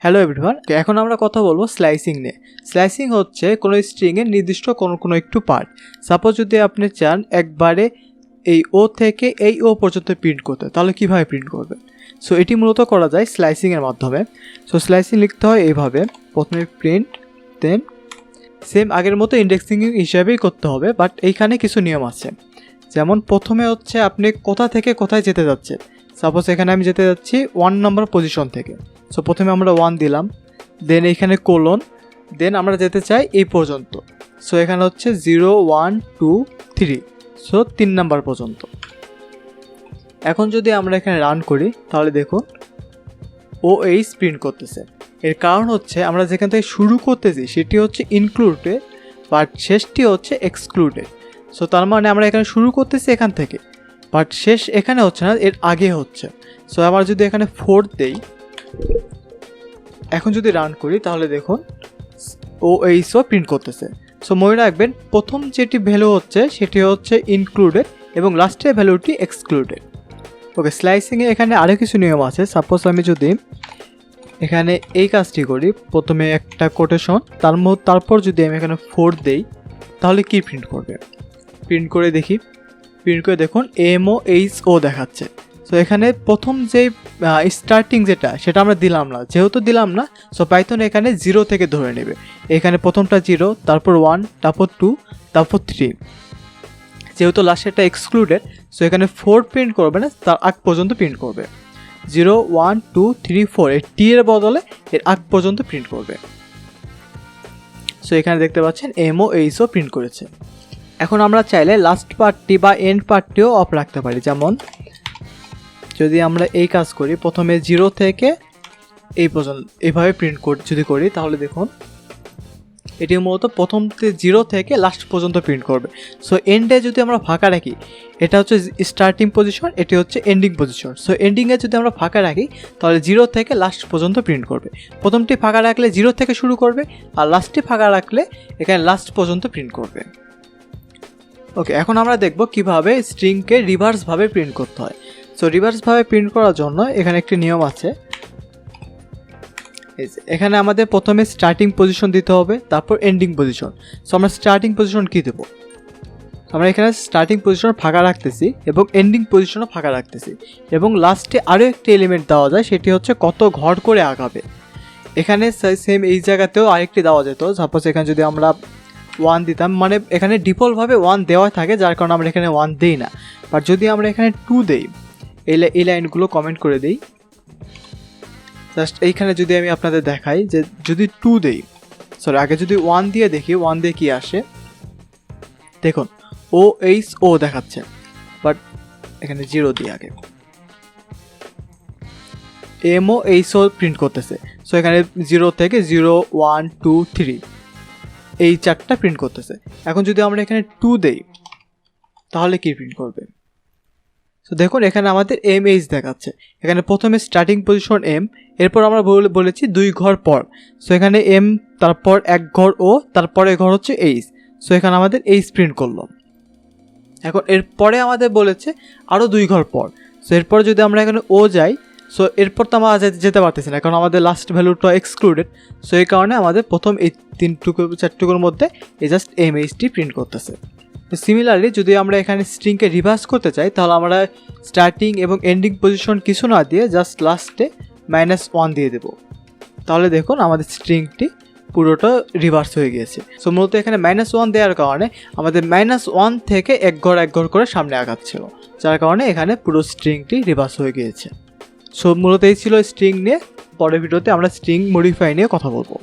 Hello everyone, এখন আমরা কথা বলবো স্লাইসিং নিয়ে। স্লাইসিং হচ্ছে কোনো স্ট্রিংয়ের নির্দিষ্ট কোনো একটু পার্ট। সাপোজ যদি আপনি চান একবারে এই ও থেকে এই ও পর্যন্ত প্রিন্ট করতে, তাহলে কীভাবে প্রিন্ট করবেন? সো এটি মূলত করা যায় স্লাইসিংয়ের মাধ্যমে। সো স্লাইসিং লিখতে হয় এইভাবে, প্রথমে প্রিন্ট, দেন সেম আগের মতো ইন্ডেক্সিং হিসাবেই করতে হবে, বাট এইখানে কিছু নিয়ম আছে। যেমন প্রথমে হচ্ছে আপনি কোথা থেকে কোথায় যেতে যাচ্ছেন। সাপোজ এখানে আমি যেতে যাচ্ছি 1 নম্বর পজিশন থেকে। সো প্রথমে আমরা 1 দিলাম, দেন এইখানে কোলন, দেন আমরা যেতে চাই এই পর্যন্ত। সো এখানে হচ্ছে 0 1 2 3, সো 3 নাম্বার পর্যন্ত। এখন যদি আমরা এখানে রান করি তাহলে দেখুন ও এই প্রিন্ট করতেছে। এর কারণ হচ্ছে আমরা যেখান থেকে শুরু করতেছি সেটি হচ্ছে ইনক্লুডেড, বাট শেষটি হচ্ছে এক্সক্লুডেড। সো তার মানে আমরা এখানে শুরু করতেছি এখান থেকে, বাট শেষ এখানে হচ্ছে না, এর আগে হচ্ছে। সো আমরা যদি এখানে 4 দেই, এখন যদি রান করি তাহলে দেখুন ও এইসও প্রিন্ট করতেছে। সো মনে রাখবেন প্রথম যেটি ভ্যালু হচ্ছে সেটি হচ্ছে ইনক্লুডেড এবং লাস্টের ভ্যালুটি এক্সক্লুডেড। ওকে, স্লাইসিংয়ে এখানে আরও কিছু নিয়ম আছে। সাপোজ আমি যদি এখানে এই কাজটি করি, প্রথমে একটা কোটেশন, তারপর যদি আমি এখানে 4 দেই তাহলে কি প্রিন্ট করবে? প্রিন্ট করে দেখি, প্রিন্ট করে দেখুন MOHO দেখাচ্ছে। সো এখানে প্রথম যে স্টার্টিং সেটা আমরা দিলাম না, যেহেতু দিলাম না সো পাইথন এখানে 0 থেকে ধরে নেবে। এখানে প্রথমটা 0, তারপর 1, তারপর 2, তারপর 3। যেহেতু লাস্টেরটা এক্সক্লুডেড সো এখানে 4 প্রিন্ট করবে না, তার আগ পর্যন্ত প্রিন্ট করবে। 0 1 2 3 4, এই টি এর বদলে এর আগ পর্যন্ত প্রিন্ট করবে। সো এখানে দেখতে পাচ্ছেন MOHO প্রিন্ট করেছে। এখন আমরা চাইলে লাস্ট পার্টটি বা এন্ড পার্টটিও অফ রাখতে পারি। যেমন যদি আমরা এই কাজ করি, প্রথমে 0 থেকে এই পর্যন্ত এইভাবে প্রিন্ট যদি করি তাহলে দেখুন এটি মূলত প্রথম 0 থেকে লাস্ট পর্যন্ত প্রিন্ট করবে। সো এন্ডে যদি আমরা ফাঁকা রাখি, এটা হচ্ছে স্টার্টিং পজিশন, এটি হচ্ছে এন্ডিং পজিশন। সো এন্ডিংয়ে যদি আমরা ফাঁকা রাখি তাহলে 0 থেকে লাস্ট পর্যন্ত প্রিন্ট করবে। প্রথমটি ফাঁকা রাখলে 0 থেকে শুরু করবে, আর লাস্টটি ফাঁকা রাখলে এখানে লাস্ট পর্যন্ত প্রিন্ট করবে। ওকে, এখন আমরা দেখব কিভাবে স্ট্রিংকে রিভার্সভাবে প্রিন্ট করতে হয়। সো রিভার্সভাবে প্রিন্ট করার জন্য এখানে একটি নিয়ম আছে। এখানে আমাদের প্রথমে স্টার্টিং পজিশন দিতে হবে, তারপর এন্ডিং পজিশন। সো আমরা স্টার্টিং পজিশন কী দেবো? আমরা এখানে স্টার্টিং পজিশন ফাঁকা রাখতেছি এবং এন্ডিং পজিশনও ফাঁকা রাখতেছি, এবং লাস্টে আরও একটি এলিমেন্ট দেওয়া যায়, সেটি হচ্ছে কত ঘর করে আগাবে। এখানে সেম এই জায়গাতেও আরেকটি দেওয়া যেত। সাপোজ এখানে যদি আমরা 1 দিতাম, মানে এখানে ডিফল্টভাবে 1 দেওয়া থাকে, যার কারণে আমরা এখানে 1 দিই না। বাট যদি আমরা এখানে 2 দেই, এই লাইনগুলো কমেন্ট করে দিই, জাস্ট এইখানে যদি আমি আপনাদের দেখাই যে যদি 2 দেই, সরি আগে যদি 1 দিয়ে দেখি, 1 দিয়ে কি আসে দেখুন OHO দেখাচ্ছে, বাট এখানে 0 দিয়ে আগে MOHO প্রিন্ট করতেছে। সো এখানে 0 থেকে 0 1 2 3 এই 4টা প্রিন্ট করতেছে। এখন যদি আমরা এখানে 2 দেই তাহলে কি প্রিন্ট করবে? সো দেখুন এখানে আমাদের MH দেখাচ্ছে। এখানে প্রথমে স্টার্টিং পজিশন M, এরপর আমরা বলেছি 2 ঘর পর। সো এখানে M, তারপর 1 ঘর O, তারপরে ঘর হচ্ছে H। সো এখানে আমাদের H প্রিন্ট করলো। এখন এরপরে আমাদের বলেছে আরও 2 ঘর পর। সো এরপরে যদি আমরা এখানে O যাই, সো এরপর তো আমরা যেতে পারতেছি না, কারণ আমাদের লাস্ট ভ্যালুটা এক্সক্লুডেড। সো এই কারণে আমাদের প্রথম এই 4টুকুর মধ্যে এই জাস্ট MHটি প্রিন্ট করতেছে। সিমিলারলি যদি আমরা এখানে স্ট্রিংকে রিভার্স করতে চাই তাহলে আমরা স্টার্টিং এবং এন্ডিং পজিশন কিছু না দিয়ে জাস্ট লাস্টে -1 দিয়ে দেব। তাহলে দেখুন আমাদের স্ট্রিংটি পুরোটা রিভার্স হয়ে গিয়েছে। সো মূলত এখানে -1 দেওয়ার কারণে আমাদের -1 থেকে এক ঘর করে সামনে আগাচ্ছিল, যার কারণে এখানে পুরো স্ট্রিংটি রিভার্স হয়ে গিয়েছে। সো মূলত এই ছিল স্ট্রিং নিয়ে। পরের ভিডিওতে আমরা স্ট্রিং মডিফাই নিয়ে কথা বলবো।